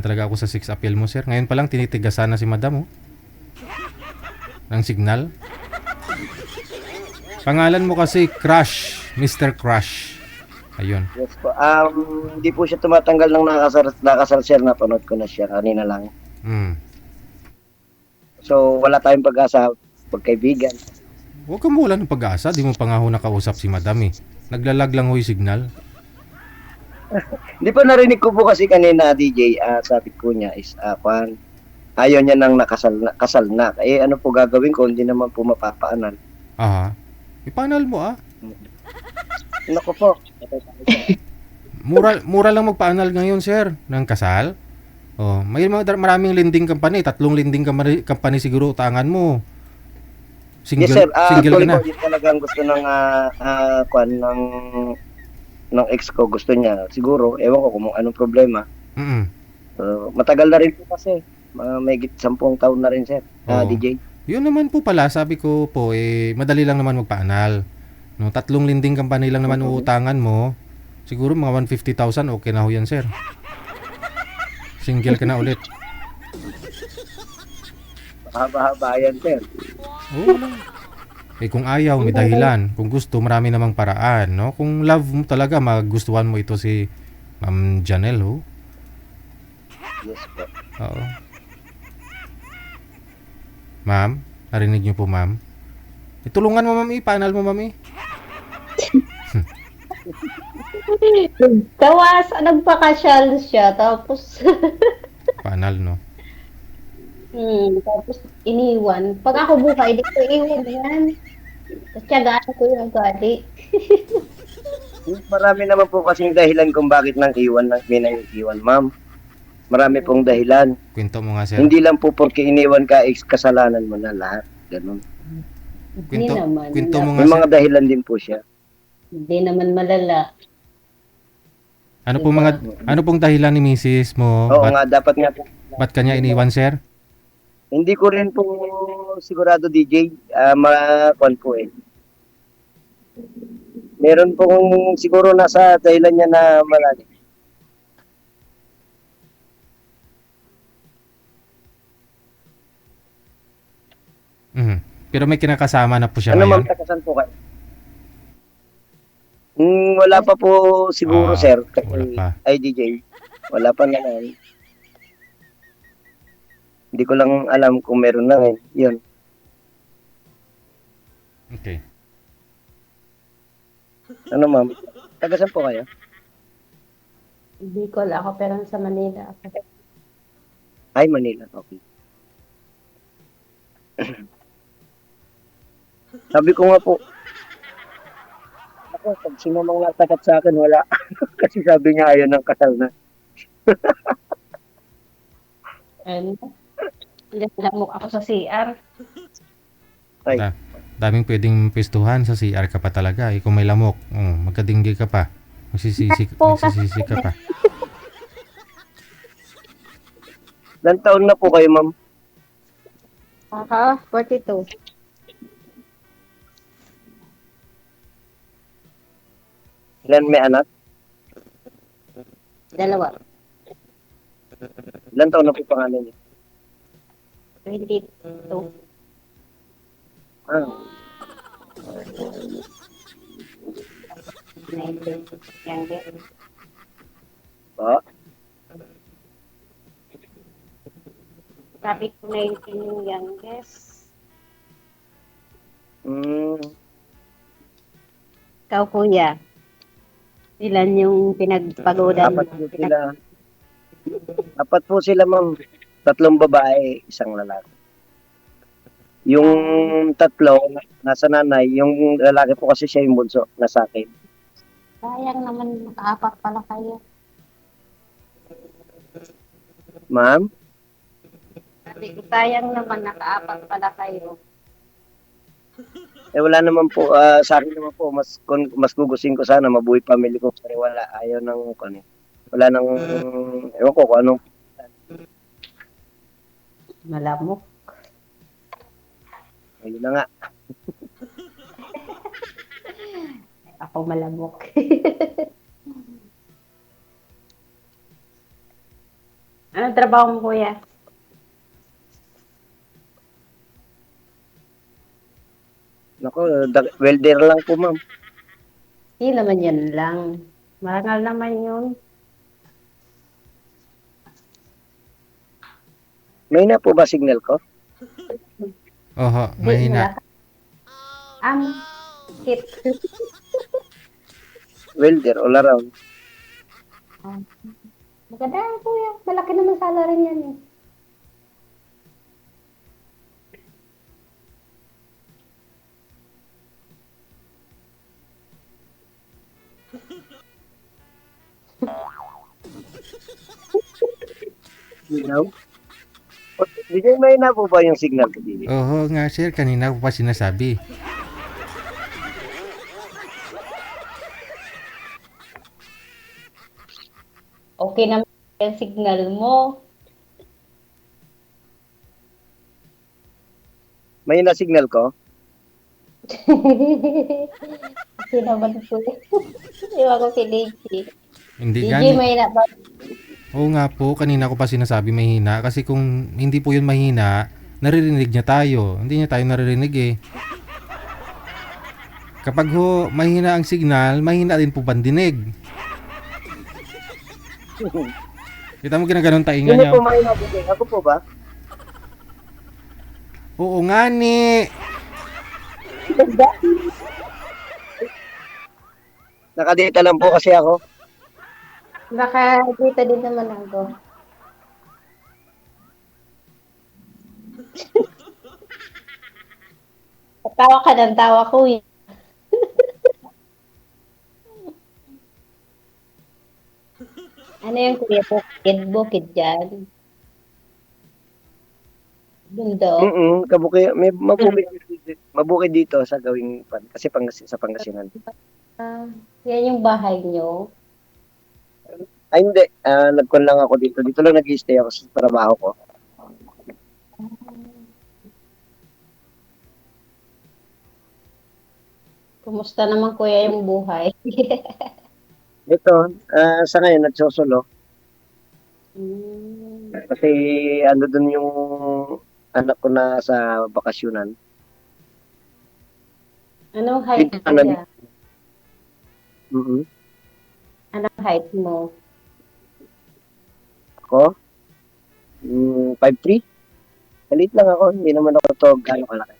Talaga ako sa sex appeal mo, sir. Ngayon pa lang tinitigasan na si madam, oh. Ng signal. Pangalan mo kasi Crush, Mr. Crush. Ayun. Yes po. Hindi po siya tumatanggal ng nakasal sir, napanood ko na siya kanina lang. Hmm. So, wala tayong pag-asa pagkaibigan. Huwag kang mawala ng pag-asa. Di mo pa nga ho nakausap si madam, eh. Naglalag lang ho yung signal. Hindi pa narinig ko po kasi kanina, DJ, sabi ko niya is, ayaw niya nang kasal na. Eh, ano po gagawin ko? Hindi naman po mapapaanan. Aha. Ipanal mo, ah. Naku po. Mura lang magpaanal ngayon, sir, ng kasal. Oh, may maraming lending company, 3 lending company siguro utangan mo. Yes sir, Single ka actually na. po, yun talagang gusto ng, ng ex ko. Gusto niya. Siguro, ewan ko kung anong problema. Mm. Matagal na rin po kasi. May 10 taon na rin sir, Oh. DJ. Yun naman po pala, sabi ko po, eh, madali lang naman magpaanal. No, 3 lending company lang naman uutangan mo. Siguro mga 150,000, okay na ho yan, sir. Single ka na ulit. Haba-haba yan sir. Oo lang. Eh kung ayaw, may dahilan. Kung gusto, marami namang paraan, no? Kung love mo talaga, magustuhan mo ito si Ma'am Janelle, oh. Yes po. Oo. Ma'am, narinig niyo po, ma'am? Itulungan mo, ma'am, ipanal mo, ma'am, eh. Gawas, nagpakasyal siya, tapos, Panal, no? tapos iniwan. Pag ako buhay, di ko iwan yan. Tatyagaan ko yung gali. Marami naman po kasing dahilan kung bakit nang may nang iwan, ma'am. Marami pong dahilan. Kwento mo nga, sir. Hindi lang po porque iniwan ka, kasalanan mo na lahat. Ganun. Hindi naman. Kwento mo nga, May sir. mga dahilan din po siya. Hindi naman malala. Ano pong dahilan ni Mrs. mo? Oo nga, dapat nga po. Ba't kanya iniwan, sir? Hindi ko rin po sigurado, DJ. Makuan po eh. Meron pong siguro nasa dahilan niya na malalim. Mhm. Pero may kinakasama na po siya Ano ngayon? ma'am, takasan po kayo? Wala pa po siguro, sir. Wala pa. Ay, DJ. Wala pa naman. Hindi ko lang alam kung meron na rin. Yun. Okay. Ano ma'am? Tagasan po kayo? Bicol ako, pero sa Manila ako. Ay, Manila. Okay. Sabi ko nga po, ako, pag sumamang natakat sa akin, wala. Kasi sabi niya ayaw ng kasal na. And, lamok ako sa CR. Ay, Daming pwedeng pistuhan sa CR ka pa talaga. Eh, kung may lamok, magkadinggi ka pa. Magsisisi ka pa. ilang taon na po kayo, ma'am? 42. Ilan may anak? 2. Ilan taon na po pangalan niyo? 22. Ah, 19. Younger. ba? Sabi ko 19 yung youngest. Ikaw, kuya. Ilan yung pinagpagodan? Apat po sila, ma'am. 3 babae, 1 lalaki. Yung 3, nasa nanay. Yung lalaki po kasi siya yung bunso, nasa akin. Sayang naman, nakaapat pala kayo. Ma'am? Sabi ko, sayang naman, nakaapat pala kayo. Eh wala naman po, sa akin naman po, mas gugustuhin ko sana mabuhay family ko. Pero wala, ayaw ng, wala nang, ewan ko kung anong, Malamok. ayun na nga. Ako malamok. Ano trabaho mo, kuya? Nako, welder lang po, ma'am. Hindi naman yan lang. Marangal naman yun. May na po ba signal ko? Oho, Di, mahina. wala ka. Hit. Welder, all around. Maganda yan, kuya. Malaki naman salary niyan eh. Ilaw? Di kayo may na po ba yung signal ko dito? Oho nga sir, kanina ko pa sinasabi. Okay naman yung signal mo. May na signal ko? Okay naman po. Iwan ko kay DJ. Hindi DJ, gani. may na ba? Oo nga po, kanina ko pa sinasabi mahina. Kasi kung hindi po yun mahina, naririnig niya tayo. Hindi niya tayo naririnig eh. Kapag ho mahina ang signal, mahina din po pandinig. Kita mo ginaganon tainga Sino niya. po may na po? Ako po ba? Oo nga ni. Nakadita lang po kasi ako. Baka dito din naman ako. Tawa ka ng tawa ko eh. Ano yung kuya? Bukid dyan. Bundo. Kabuki, may mabukid dito sa gawing kasi sa Pangasinan. Yan yung bahay nyo. Ay hindi, nagkon lang ako dito. Dito lang nag-stay ako sa trabaho ko. Kumusta naman kuya yung buhay? Ito, sa ngayon nagsosolo kasi ano dun yung anak ko na sa bakasyonan. Anong height Dito mo na kuya? Mhm. Anong height mo? Ako, 5'3". Maliit lang ako, hindi naman ako to gano'ng kalaki.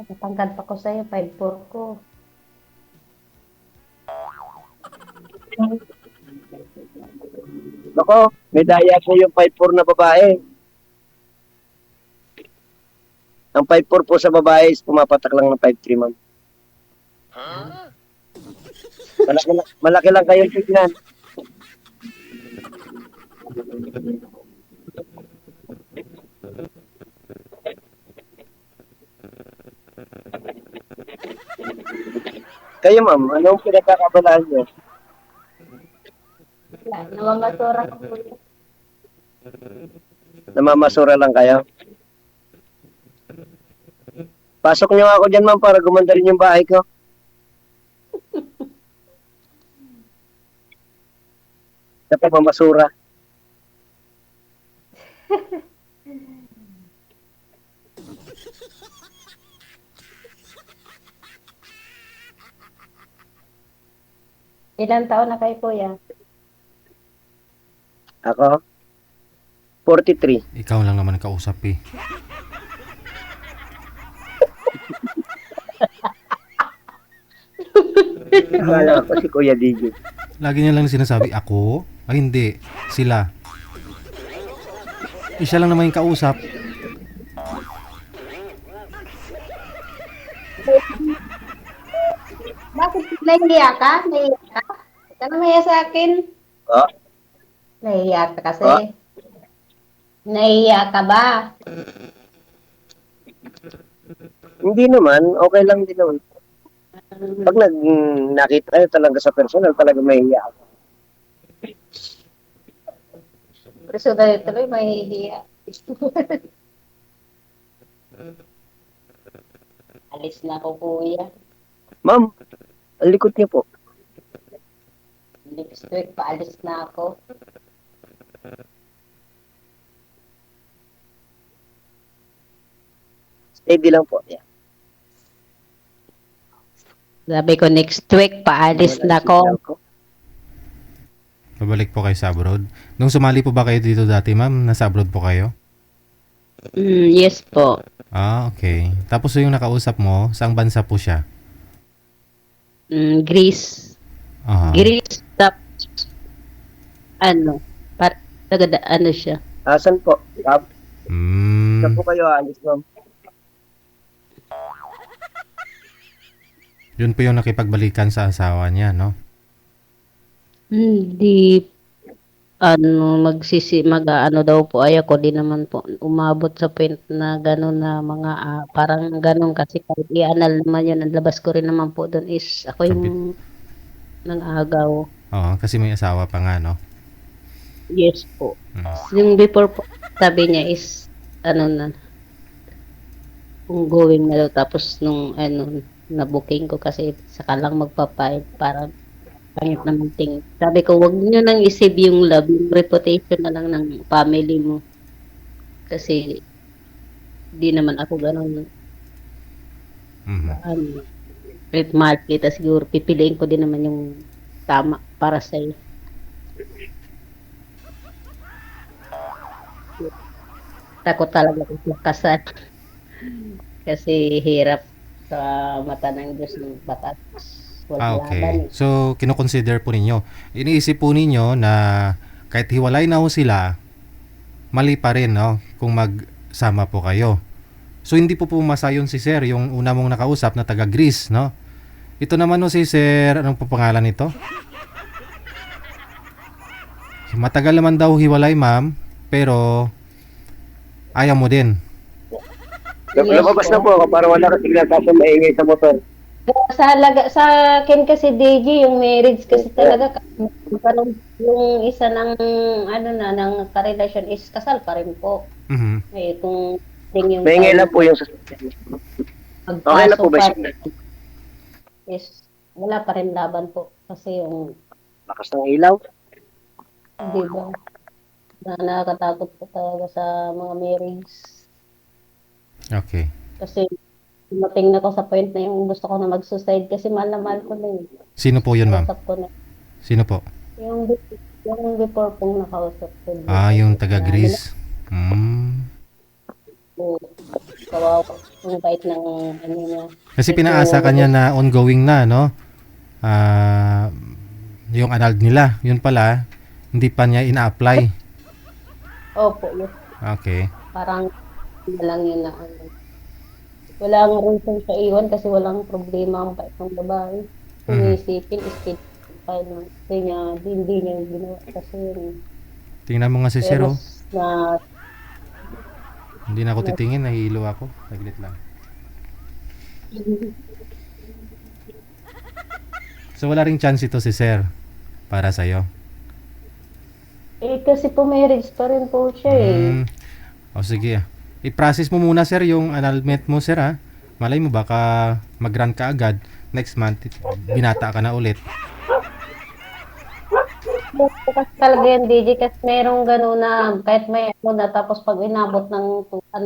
Natangkad pa ko sa'yo. 5'4" ko. Nako, medaya po yung 5'4" na babae. Ang 5'4" po sa babae is pumapatak lang ng 5'3", ma'am. Malaki lang kayong tignan. Kayo, ma'am, anong pinagkakabalaan nyo? Wala, namamasura ko kuya. Namamasura lang kayo? Pasok nyo ako dyan, ma'am, para gumanda rin yung bahay ko. Sa pamamasura. Ilang taon na kayo kuya? Ako? 43. Ikaw lang naman kausap eh. Akala ko si Kuya DJ. Lagi niya lang sinasabi, ako? Ay hindi, sila. Isa lang naman yung kausap. Bakit nahihiya ka? Nahihiya ka? Huwag ka na mahiya sa akin. Oh, Nahihiya ka kasi. Ah. Nahihiya ka ba? hindi naman. Okay lang din naman. Pag nakita tayo talaga sa personal, talaga mahihiya ako. Personal tuloy, mahihiya. Alis na ako kuya. Ma'am, ang likod niyo po. Next week, paalis na ako. Steady lang po. Yeah. Sabi ko, next week, paalis Wala na yung signal ako. ko. Babalik po kayo sa abroad. Nung sumali po ba kayo dito dati, ma'am? Nasa abroad po kayo? Yes po. Ah, okay. Tapos yung nakausap mo, saang bansa po siya? Greece. Ah, Greece, tapos, ano siya. Asan po? Saan mm, po kayo alis, ma'am? yun po yung nakipagbalikan sa asawa niya, no? Hindi, mag-ano daw po, ayoko din naman po, umabot sa point na gano'n na mga, parang gano'n kasi kahit i-anal naman yun, ang labas ko rin naman po doon is, ako yung nang-agaw. Oo, kasi may asawa pa nga, no? Yes po. Mm. Yung before po, sabi niya is, going na daw, tapos nung, na-booking ko kasi saka lang magpapayad para pangit naman tingin. Sabi ko, wag niyo nang isave yung love, yung reputation na lang ng family mo. Kasi, di naman ako ganun, Mhm. red mark kita siguro, pipiliin ko din naman yung tama para sa'yo. Takot talaga ako sa kasal. Kasi hirap sa mata ng Diyos ng batas. Ah, Wala laban okay. eh. So, kinoconsider po ninyo. Iniisip po ninyo na kahit hiwalay na ho sila, mali pa rin, no? Kung magsama po kayo. So, hindi po pumasa yun si Sir, yung una mong nakausap na taga Greece, no? Ito naman no si Sir, anong po pangalan nito? Matagal naman daw hiwalay, ma'am, pero ayaw mo din. Yes, Lumabas po. na po ako para wala ka signal kaso maingay sa motor. Sa akin kasi DJ, yung marriage kasi talaga, parang yung isa ng, ng karelasyon is kasal pa rin po. Mhm. Eh, kung yung Maingay lang po yung sasakyan. Okay na po ba signal? is, wala pa rin laban po. Kasi yung, Lakas ng ilaw. di ba, na nakakatakot po talaga sa mga marriage. Okay. Kasi, dumating na ko sa point na yung gusto ko na mag-suicide kasi mahal na mahal ko na yun. Sino po yun, ma'am? Kausap ko na. Sino po? Yung before pong nakausap ko. Ah, yung taga Greece. Mm. Kawawa. Ang bait ng niya. Kasi pinaasa ka niya na ongoing na, no? Yung annulled nila, yun pala, hindi pa niya ina-apply. Opo, yes. Okay. Parang wala lang yun na walang reason sa iwan kasi walang problema ang bait ng babae. Kung isipin, state file lang. Kasi niya, hindi niya ginawa kasi yun. Tingnan mo nga si Sir, oh. Na, Hindi na ako titingin, nahihilo ako. Saglit lang. So wala ring chance ito si Sir para sa'yo. kasi po marriage pa rin po siya eh. O sige. I-process mo muna Sir yung annulment mo Sir ha. Malay mo baka mag-grant ka agad. Next month, binata ka na ulit. Kasi talaga yan, DJ, kasi merong gano'n na kahit may na tapos pag inabot ng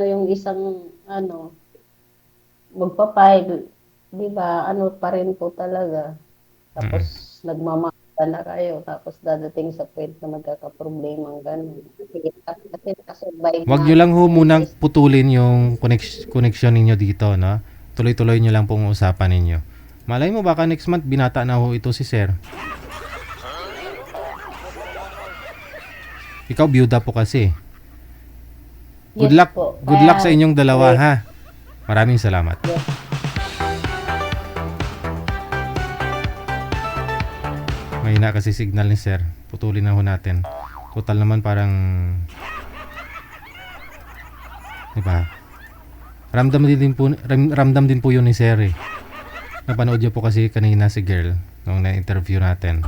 yung isang magpapile, di ba, pa rin po talaga. Tapos nagmamahal na kayo, tapos dadating sa point na magkakaproblema ang gano'n. Kasi nakasurvive Wag na. nyo lang ho munang putulin yung connection ninyo dito, no? Tuloy-tuloy nyo lang pong usapan ninyo. Malay mo baka next month binata na ho ito si Sir. Ikaw byuda po kasi. Good Yes luck. po. Good luck sa inyong dalawa ha. Maraming salamat. Mahina kasi signal ni Sir. Putulin na ho natin. Total naman parang, diba? Ramdam din po yun ni Sir eh. Napanood niyo po kasi kanina si girl nung na-interview natin.